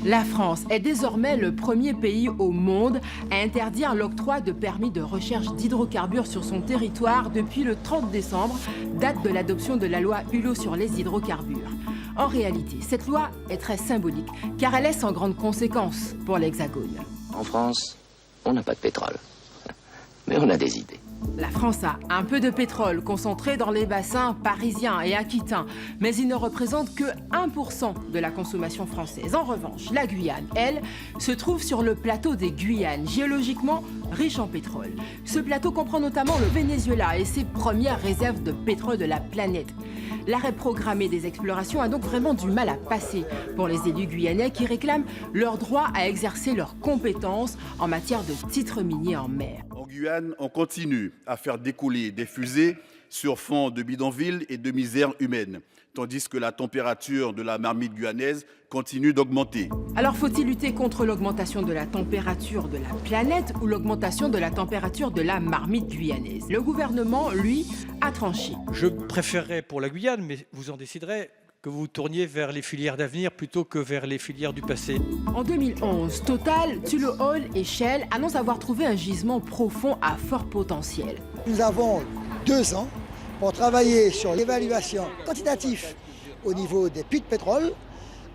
La France est désormais le premier pays au monde à interdire l'octroi de permis de recherche d'hydrocarbures sur son territoire depuis le 30 décembre, date de l'adoption de la loi Hulot sur les hydrocarbures. En réalité, cette loi est très symbolique, car elle est sans grande conséquence pour l'Hexagone. En France, on n'a pas de pétrole, mais on a des idées. La France a un peu de pétrole concentré dans les bassins parisiens et aquitains, mais il ne représente que 1% de la consommation française. En revanche, la Guyane, elle, se trouve sur le plateau des Guyanes, géologiquement riche en pétrole. Ce plateau comprend notamment le Venezuela et ses premières réserves de pétrole de la planète. L'arrêt programmé des explorations a donc vraiment du mal à passer pour les élus guyanais qui réclament leur droit à exercer leurs compétences en matière de titres miniers en mer. En Guyane, on continue à faire décoller des fusées sur fond de bidonvilles et de misère humaine, tandis que la température de la marmite guyanaise continue d'augmenter. Alors faut-il lutter contre l'augmentation de la température de la planète ou l'augmentation de la température de la marmite guyanaise? Le gouvernement, lui, a tranché. Je préférerais pour la Guyane, mais vous en déciderez, que vous tourniez vers les filières d'avenir plutôt que vers les filières du passé. En 2011, Total, Tullow Oil et Shell annoncent avoir trouvé un gisement profond à fort potentiel. Nous avons 2 ans pour travailler sur l'évaluation quantitative au niveau des puits de pétrole,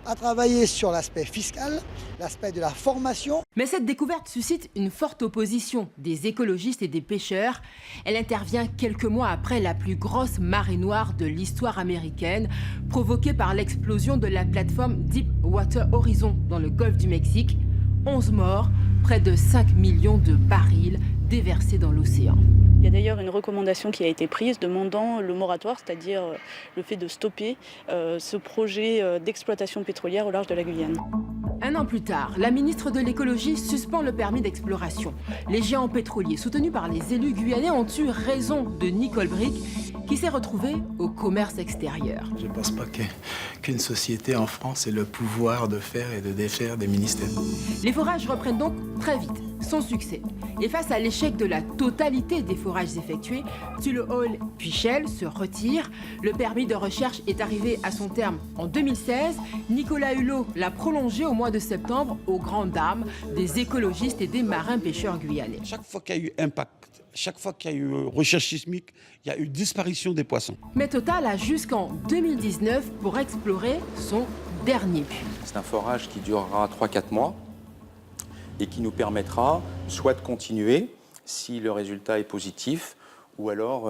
à travailler sur l'aspect fiscal, l'aspect de la formation. Mais cette découverte suscite une forte opposition des écologistes et des pêcheurs. Elle intervient quelques mois après la plus grosse marée noire de l'histoire américaine, provoquée par l'explosion de la plateforme Deepwater Horizon dans le golfe du Mexique. 11 morts, près de 5 millions de barils déversés dans l'océan. Il y a d'ailleurs une recommandation qui a été prise demandant le moratoire, c'est-à-dire le fait de stopper ce projet d'exploitation pétrolière au large de la Guyane. Un an plus tard, la ministre de l'écologie suspend le permis d'exploration. Les géants pétroliers, soutenus par les élus guyanais, ont eu raison de Nicole Bricq, qui s'est retrouvée au commerce extérieur. Je ne pense pas qu'une société en France ait le pouvoir de faire et de défaire des ministères. Les forages reprennent donc très vite, sans succès. Et face à l'échec de la totalité des forages effectués, Tullow Oil puis Shell se retirent. Le permis de recherche est arrivé à son terme en 2016. Nicolas Hulot l'a prolongé au mois de septembre aux grandes dames des écologistes et des marins pêcheurs guyanais. Chaque fois qu'il y a eu impact, chaque fois qu'il y a eu recherche sismique, il y a eu disparition des poissons. Mais Total a jusqu'en 2019 pour explorer son dernier puits. C'est un forage qui durera 3-4 mois et qui nous permettra soit de continuer si le résultat est positif, ou alors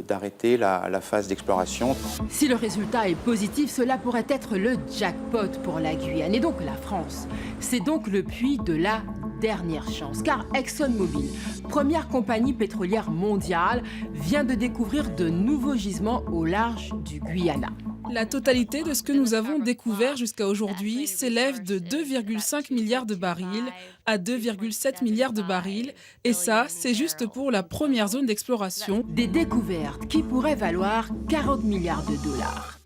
d'arrêter la phase d'exploration. Si le résultat est positif, cela pourrait être le jackpot pour la Guyane et donc la France. C'est donc le puits de la dernière chance, car ExxonMobil, première compagnie pétrolière mondiale, vient de découvrir de nouveaux gisements au large du Guyana. La totalité de ce que nous avons découvert jusqu'à aujourd'hui s'élève de 2,5 milliards de barils à 2,7 milliards de barils. Et ça, c'est juste pour la première zone d'exploration. Des découvertes qui pourraient valoir 40 milliards de dollars.